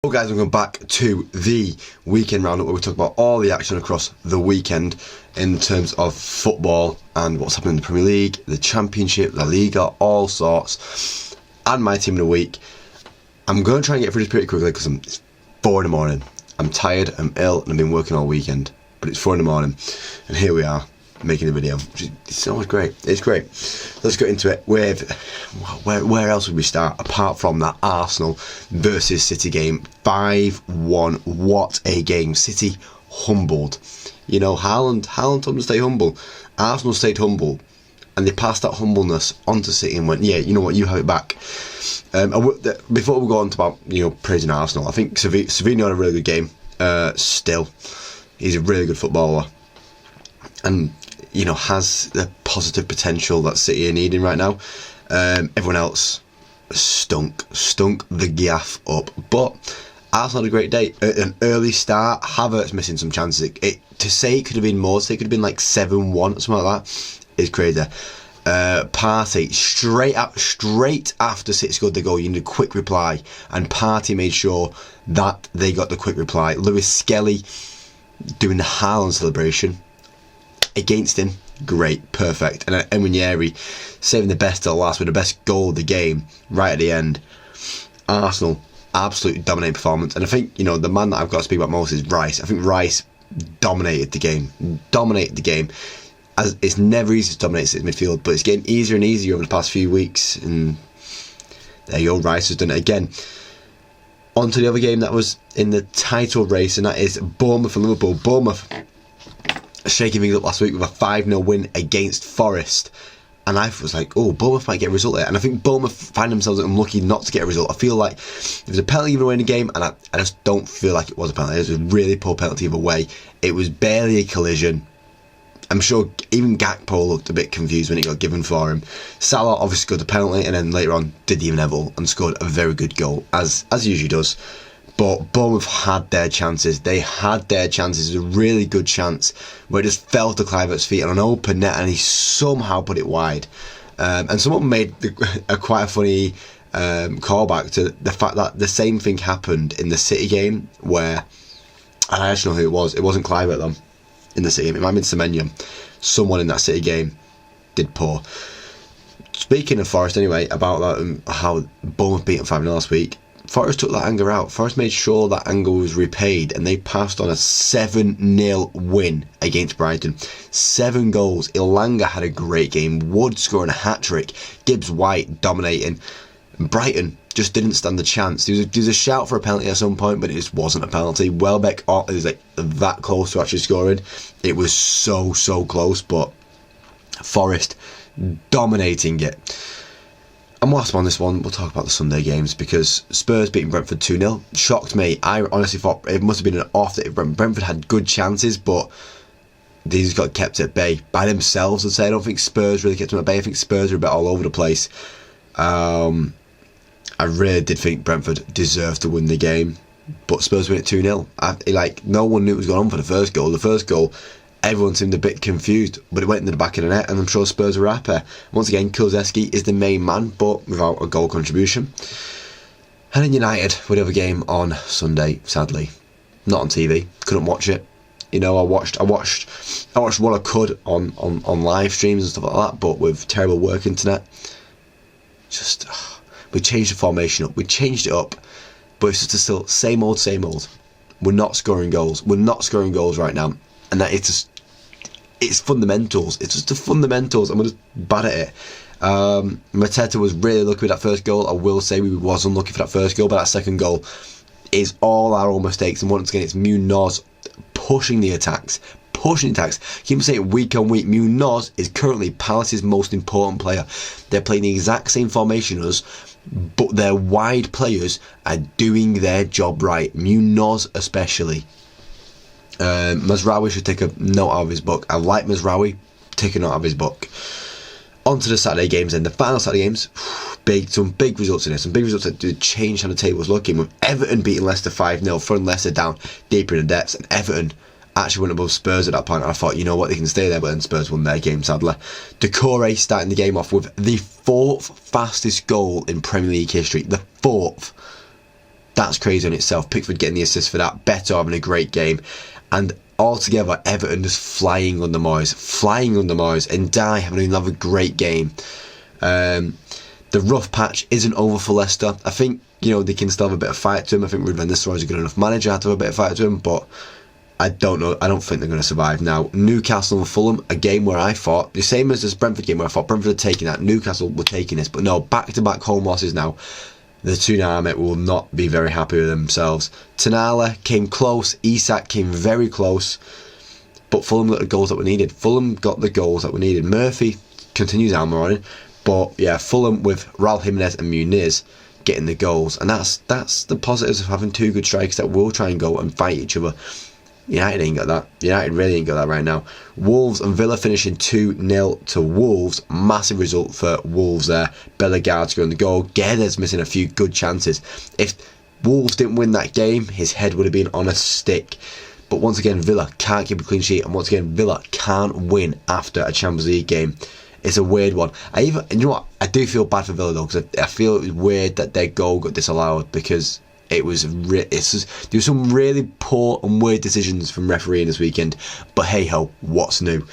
Well guys, welcome back to the weekend roundup where we talk about all the action across the weekend in terms of football and what's happening in the Premier League, the Championship, La Liga, all sorts, and my team of the week. I'm going to try and get through this pretty quickly because it's 4 in the morning. I'm tired, I'm ill, and I've been working all weekend, but it's 4 in the morning and here we are making a video. It's always great. It's great. Let's get into it with where else would we start apart from that Arsenal versus City game. 5-1. What a game. City humbled. You know, Haaland told them to stay humble. Arsenal stayed humble, and they passed that humbleness onto City and went, yeah, you know what, you have it back. Before we go on to about, praising Arsenal, I think Savinho had a really good game. Still, he's a really good footballer, and has the positive potential that City are needing right now. Everyone else stunk the gaff up, but Arsenal had a great day. An early start. Havertz missing some chances. To say it could have been more, to say it could have been like 7-1 or something like that is crazy. Partey straight after City scored the goal, you need a quick reply, and Partey made sure that they got the quick reply. Lewis Skelly doing the Haaland celebration against him, great, perfect. And Emery saving the best till last with the best goal of the game right at the end. Arsenal, absolutely dominating performance. And I think, the man that I've got to speak about most is Rice. I think Rice dominated the game. As it's never easy to dominate City's midfield, but it's getting easier and easier over the past few weeks, and there you go, Rice has done it again. On to the other game that was in the title race, and that is Bournemouth and Liverpool. Bournemouth shaking things up last week with a 5-0 win against Forest, and I was like, oh, Bournemouth might get a result there, and I think Bournemouth find themselves unlucky not to get a result. I feel like there was a penalty given away in the game, and I just don't feel like it was a penalty. It was a really poor penalty either way. It was barely a collision. I'm sure even Gakpo looked a bit confused when it got given for him. Salah obviously scored a penalty, and then later on did the inevitable and scored a very good goal, as he usually does. But Bournemouth had their chances. They had their chances. It was a really good chance where it just fell to Kluivert's feet on an open net, and he somehow put it wide. And someone made quite a funny callback to the fact that the same thing happened in the City game where, and I actually know who it was. It wasn't Kluivert though. In the City game, it might have been Semenyo. Someone in that City game did poor. Speaking of Forest anyway, about that, how Bournemouth beat them 5-0 last week, Forest took that anger out. Forest made sure that anger was repaid, and they passed on a 7-0 win against Brighton. 7 goals. Ilanga had a great game. Wood scoring a hat-trick. Gibbs-White dominating. Brighton just didn't stand a chance. There was a shout for a penalty at some point, but it just wasn't a penalty. Welbeck is like that close to actually scoring. It was so close, but Forest dominating it. And whilst I'm on this one, we'll talk about the Sunday games, because Spurs beating Brentford 2-0 shocked me. I honestly thought it must have been an off that Brentford had good chances, but these got kept at bay by themselves, I'd say. I don't think Spurs really kept them at bay. I think Spurs are a bit all over the place. I really did think Brentford deserved to win the game, but Spurs win it 2-0. No one knew what was going on for the first goal. The first goal, everyone seemed a bit confused, but it went into the back of the net, and I'm sure Spurs were happy. Once again, Kulusevski is the main man, but without a goal contribution. And then United would have a game on Sunday, sadly. Not on TV. Couldn't watch it. I watched what I could on live streams and stuff like that, but with terrible work internet. We changed the formation up. We changed it up, but it's just still same old. We're not scoring goals. We're not scoring goals right now, and that it's fundamentals. It's just the fundamentals, and we're just bad at it. Mateta was really lucky with that first goal. I will say we was unlucky for that first goal, but that second goal is all our own mistakes. And once again, it's Munoz pushing the attacks. Keep saying week on week, Munoz is currently Palace's most important player. They're playing the exact same formation as us, but their wide players are doing their job right. Munoz especially. Mazraoui should take a note out of his book. I like Mazraoui. Take a note out of his book. On to the Saturday games then. The final Saturday games, some big results in there. Some big results that did change how the table was looking, with Everton beating Leicester 5-0, throwing Leicester down deeper in the depths, and Everton actually went above Spurs at that point. And I thought, you know what, they can stay there, but then Spurs won their game, sadly. Decore starting the game off with the 4th fastest goal in Premier League history. The 4th. That's crazy in itself. Pickford getting the assist for that. Beto having a great game. And altogether, Everton just flying under Moyes. And Dye having another great game. The rough patch isn't over for Leicester. I think, they can still have a bit of fight to him. I think Ruud van Nistelrooy is a good enough manager to have a bit of fight to him, but I don't know. I don't think they're going to survive. Now, Newcastle and Fulham, a game where I thought, the same as this Brentford game where I thought Brentford had taken that, Newcastle were taking this, but no, back-to-back home losses now. The Tsunami will not be very happy with themselves. Tonali came close, Isak came very close, but Fulham got the goals that were needed. Murphy continues armour on it, but yeah, Fulham with Raul Jimenez and Muniz getting the goals, and that's the positives of having two good strikers that will try and go and fight each other. United ain't got that. United really ain't got that right now. Wolves and Villa finishing 2-0 to Wolves. Massive result for Wolves there. Bellegarde scoring the goal. Guedes missing a few good chances. If Wolves didn't win that game, his head would have been on a stick. But once again, Villa can't keep a clean sheet, and once again, Villa can't win after a Champions League game. It's a weird one. You know what? I do feel bad for Villa though, because I feel it was weird that their goal got disallowed, because there were some really poor and weird decisions from refereeing this weekend. But hey ho, what's new?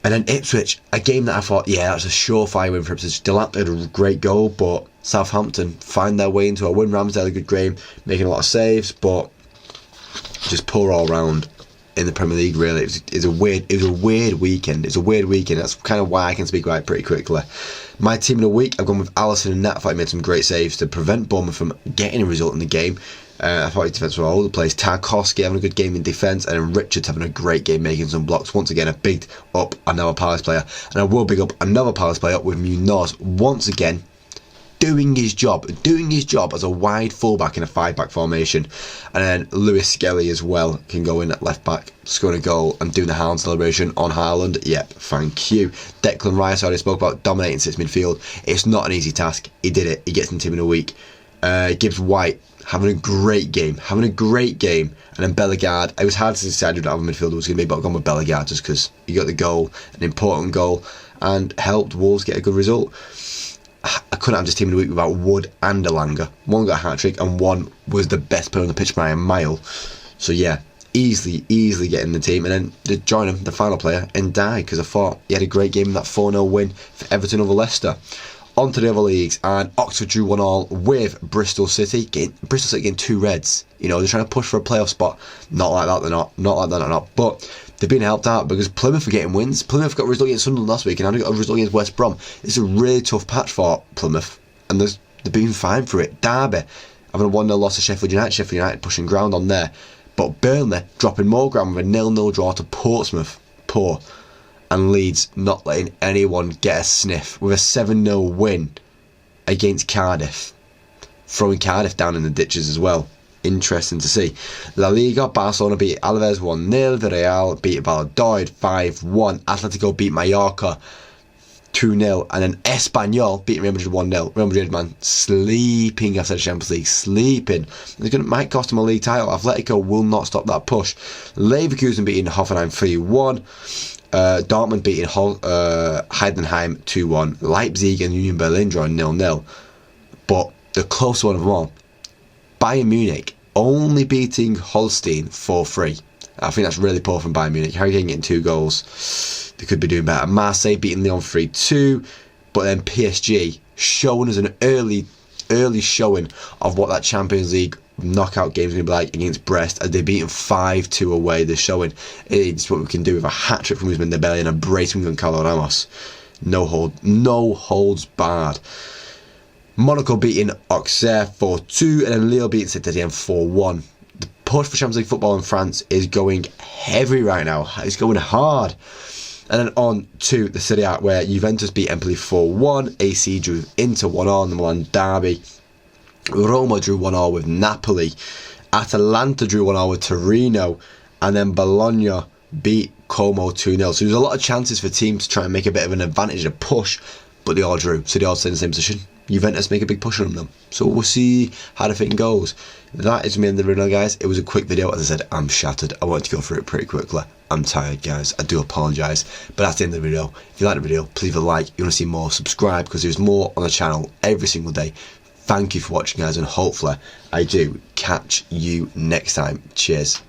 And then Ipswich, a game that I thought, that's a surefire win for Ipswich. Delap had a great goal, but Southampton find their way into a win. Ramsdale had a good game, making a lot of saves, but just poor all round in the Premier League. Really, it was a weird weekend. It's a weird weekend. That's kind of why I can speak about it pretty quickly. My team of the week, I've gone with Alisson and Nat. I thought he made some great saves to prevent Bournemouth from getting a result in the game. I thought his defence were all over the place. Tarkowski having a good game in defence, and then Richards having a great game making some blocks. Once again, I bigged up another Palace player, and I will big up another Palace player with Munoz once again doing his job as a wide fullback in a 5-back formation. And then Lewis Skelly as well can go in at left back, scoring a goal and doing the Haaland celebration on Haaland. Yep, thank you. Declan Rice, I already spoke about dominating six midfield. It's not an easy task. He did it. He gets in the team in a week. Gibbs White having a great game. And then Bellegarde, it was hard to decide who the other midfielder was going to be, but I've gone with Bellegarde just because he got the goal, an important goal, and helped Wolves get a good result. I couldn't have this team of the week without Wood and Elanga. One got a hat-trick and one was the best player on the pitch by a mile. So yeah, easily getting the team. And then to join him, the final player, Ndiaye, because I thought he had a great game in that 4-0 win for Everton over Leicester. On to the other leagues, and Oxford drew 1-1 with Bristol City. Bristol City getting 2 reds. They're trying to push for a playoff spot. Not like that, they're not. Not like that, they're not. But they've been helped out because Plymouth are getting wins. Plymouth got a result against Sunderland last week, and now got a result against West Brom. It's a really tough patch for Plymouth, and they've been fine for it. Derby having a 1-0 loss to Sheffield United. Sheffield United pushing ground on there. But Burnley dropping more ground with a 0-0 draw to Portsmouth. Poor. And Leeds not letting anyone get a sniff with a 7-0 win against Cardiff. Throwing Cardiff down in the ditches as well. Interesting to see. La Liga, Barcelona beat Alaves 1-0. Villarreal beat Valladolid 5-1. Atletico beat Mallorca 2-0. And then Espanyol beat Real Madrid 1-0. Real Madrid, man, sleeping after the Champions League. Sleeping. It might cost them a league title. Atletico will not stop that push. Leverkusen beating Hoffenheim 3-1. Dortmund beating Heidenheim 2-1. Leipzig and Union Berlin drawing 0-0. But the close one of them all, Bayern Munich only beating Holstein 4-3. I think that's really poor from Bayern Munich. Harry Kane getting 2 goals. They could be doing better. Marseille beating Lyon 3-2. But then PSG showing us an early showing of what that Champions League knockout game is going to be like against Brest, as they're beating 5-2 away. They're showing it's what we can do with a hat-trick from Ousmane Dembele and a brace from Gonçalo Ramos. No holds barred. Monaco beating Auxerre 4-2, and then Lille beating Saint-Etienne 4-1. The push for Champions League football in France is going heavy right now. It's going hard. And then on to the Serie A, where Juventus beat Empoli 4-1, AC drew Inter 1-1, the Milan derby. Roma drew 1-1 with Napoli. Atalanta drew 1-1 with Torino, and then Bologna beat Como 2-0. So there's a lot of chances for teams to try and make a bit of an advantage, a push, but they all drew. So they all stay in the same position. Juventus make a big push on them. So we'll see how the thing goes. That is me in the video, guys. It was a quick video. As I said, I'm shattered. I wanted to go through it pretty quickly. I'm tired, guys. I do apologise. But that's the end of the video. If you like the video, please leave a like. If you want to see more, subscribe, because there's more on the channel every single day. thank you for watching, guys, and hopefully I do catch you next time. Cheers.